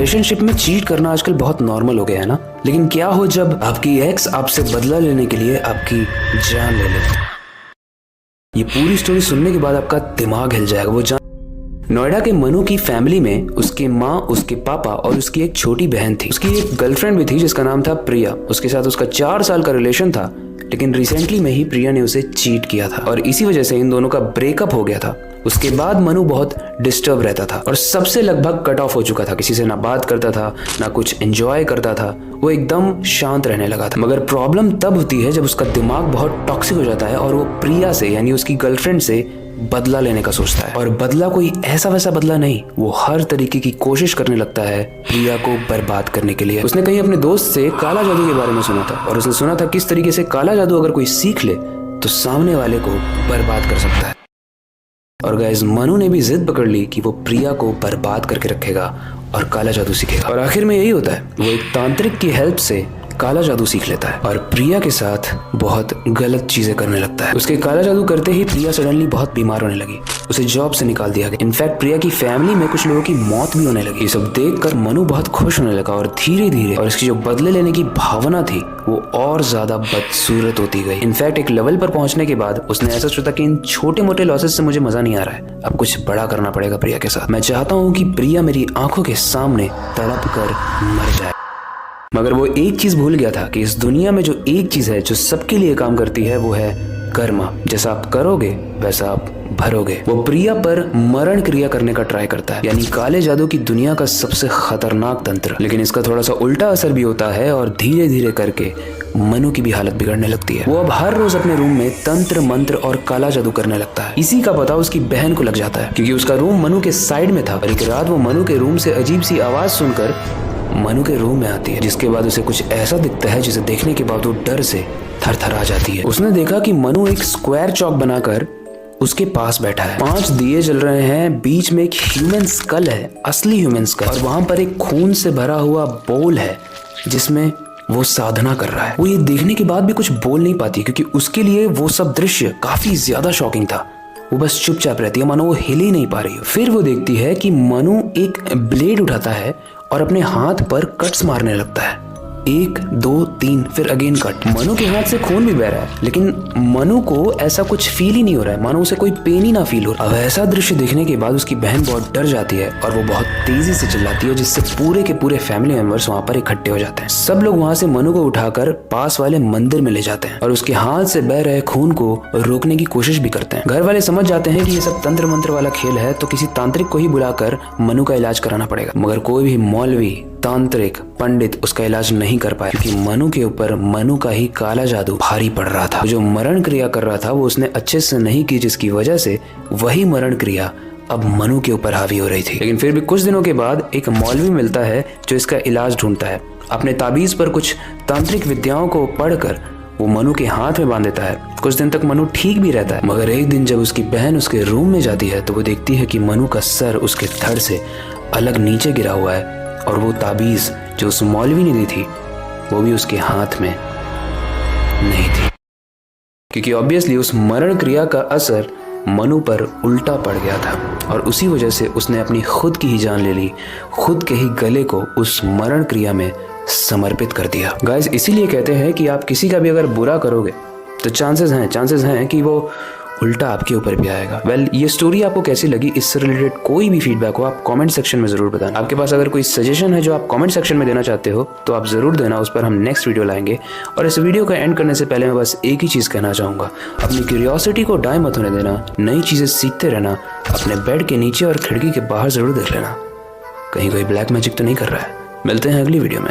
Relationship में cheat करना आजकल बहुत नॉर्मल हो गया है ना, लेकिन क्या हो जब आपकी एक्स आपसे बदला लेने के लिए आपकी जान ले ले। ये पूरी स्टोरी सुनने के बाद आपका दिमाग हिल जाएगा। वो जान नोएडा के मनु की फैमिली में उसकी माँ, उसके पापा और उसकी एक छोटी बहन थी। उसकी एक गर्लफ्रेंड भी थी जिसका नाम था प्रिया। उसके साथ उसका 4 साल का रिलेशन था, लेकिन रिसेंटली में ही प्रिया ने उसे चीट किया था और इसी वजह से इन दोनों का ब्रेकअप हो गया था। उसके बाद मनु बहुत डिस्टर्ब रहता था और सबसे लगभग कट ऑफ हो चुका था। किसी से ना बात करता था, ना कुछ एंजॉय करता था। वो एकदम शांत रहने लगा था। मगर प्रॉब्लम तब होती है जब उसका दिमाग बहुत टॉक्सिक हो जाता है और वो प्रिया से यानी उसकी गर्लफ्रेंड से बदला लेने का सोचता है। और बदला कोई ऐसा वैसा बदला नहीं, वो हर तरीके की कोशिश करने लगता है प्रिया को बर्बाद करने के लिए। उसने कहीं अपने दोस्त से काला जादू के बारे में सुना था और उसने सुना था किस तरीके से काला जादू अगर कोई सीख ले तो सामने वाले को बर्बाद कर सकता है। और गाइस, मनु ने भी जिद पकड़ ली कि वो प्रिया को बर्बाद करके रखेगा और काला जादू सीखेगा। और आखिर में यही होता है, वो एक तांत्रिक की हेल्प से काला जादू सीख लेता है और प्रिया के साथ बहुत गलत चीजें करने लगता है। उसके काला जादू करते ही प्रिया सडनली बहुत बीमार होने लगी। उसे जॉब से निकाल दिया गया। इनफैक्ट प्रिया की फैमिली में कुछ लोगों की मौत भी होने लगी। ये सब देखकर मनु बहुत खुश होने लगा और धीरे धीरे और इसकी जो बदले लेने की भावना थी वो और ज्यादा बदसूरत होती गई। इनफैक्ट एक लेवल पर पहुंचने के बाद उसने ऐसा सोचा कि इन छोटे मोटे लॉसेस से मुझे मजा नहीं आ रहा है, अब कुछ बड़ा करना पड़ेगा प्रिया के साथ। मैं चाहता हूँ कि प्रिया मेरी आंखों के सामने तड़प कर मर जाए। मगर वो एक चीज भूल गया था कि इस दुनिया में जो एक चीज है जो सबके लिए काम करती है वो है कर्मा। जैसा आप करोगे वैसा आप भरोगे। वो प्रिया पर मरण क्रिया करने का ट्राई करता है, यानी काले जादू की दुनिया का सबसे खतरनाक तंत्र। लेकिन इसका थोड़ा सा उल्टा असर भी होता है और धीरे धीरे करके मनु की भी हालत बिगड़ने लगती है। वो अब हर रोज अपने रूम में तंत्र मंत्र और काला जादू करने लगता है। इसी का पता उसकी बहन को लग जाता है क्योंकि उसका रूम मनु के साइड में था। और एक रात वो मनु के रूम से अजीब सी आवाज सुनकर मनु के रूम में आती है, जिसके बाद उसे कुछ ऐसा दिखता है जिसे देखने के बाद वो डर से थरथरा जाती है। उसने देखा कि मनु एक स्क्वायर चौक बनाकर उसके पास बैठा है। 5 दिए जल रहे हैं, बीच में एक ह्यूमन स्कल है, असली ह्यूमन स्कल, और वहां पर एक खून से भरा हुआ बोल है जिसमें वो साधना कर रहा है। वो ये देखने के बाद भी कुछ बोल नहीं पाती क्योंकि उसके लिए वो सब दृश्य काफी ज्यादा शॉकिंग था। वो बस चुपचाप रहती है, मानो वो हिल ही नहीं पा रही है। फिर वो देखती है कि मनु एक ब्लेड उठाता है और अपने हाथ पर कट्स मारने लगता है। 1 2 3 फिर अगेन कट। मनु के हाथ से खून भी बह रहा है, लेकिन मनु को ऐसा कुछ फील ही नहीं हो रहा है, मानो उसे कोई पेन ही ना फील हो रहा। अब ऐसा दृश्य देखने के बाद उसकी बहन बहुत डर जाती है और वो बहुत तेजी से चिल्लाती है, जिससे पूरे के पूरे फैमिली मेंबर्स वहाँ पर इकट्ठे हो जाते हैं। सब लोग वहाँ से मनु को उठाकर पास वाले मंदिर में ले जाते हैं और उसके हाथ से बह रहे खून को रोकने की कोशिश भी करते हैं। घर वाले समझ जाते हैं कि ये सब तंत्र मंत्र वाला खेल है, तो किसी तांत्रिक को ही बुलाकर मनु का इलाज कराना पड़ेगा। मगर कोई भी मौलवी, तांत्रिक, पंडित उसका इलाज नहीं कर पाया क्योंकि मनु के ऊपर मनु का ही काला जादू भारी पड़ रहा था। जो मरण क्रिया कर रहा था वो उसने अच्छे से नहीं की, जिसकी वजह से वही मरण क्रिया अब मनु के ऊपर हावी हो रही थी। लेकिन फिर भी कुछ दिनों के बाद एक मौलवी मिलता है जो इसका इलाज ढूंढता है। अपने ताबीज पर कुछ तांत्रिक विद्याओं को पढ़कर वो मनु के हाथ में बांध देता है। कुछ दिन तक मनु ठीक भी रहता है, मगर एक दिन जब उसकी बहन उसके रूम में जाती है तो वो देखती है कि मनु का सर उसके धड़ से अलग नीचे गिरा हुआ है और वो ताबीज जो उस मौलवी ने दी थी वो भी उसके हाथ में नहीं थी, क्योंकि ऑब्वियसली उस मरण क्रिया का असर मनु पर उल्टा पड़ गया था और उसी वजह से उसने अपनी खुद की ही जान ले ली, खुद के ही गले को उस मरण क्रिया में समर्पित कर दिया। गाइस, इसीलिए कहते हैं कि आप किसी का भी अगर बुरा करोगे तो चांसेस हैं कि वो उल्टा आपके ऊपर भी आएगा। वेल, ये स्टोरी आपको कैसी लगी? इससे रिलेटेड कोई भी फीडबैक हो आप कमेंट सेक्शन में जरूर बताना। आपके पास अगर कोई सजेशन है जो आप कमेंट सेक्शन में देना चाहते हो तो आप जरूर देना, उस पर हम नेक्स्ट वीडियो लाएंगे। और इस वीडियो का एंड करने से पहले मैं बस एक ही चीज कहना चाहूंगा, अपनी क्यूरियोसिटी को डाई मत होने देना, नई चीजें सीखते रहना। अपने बेड के नीचे और खिड़की के बाहर जरूर देख लेना कहीं कोई ब्लैक मैजिक तो नहीं कर रहा है। मिलते हैं अगली वीडियो में।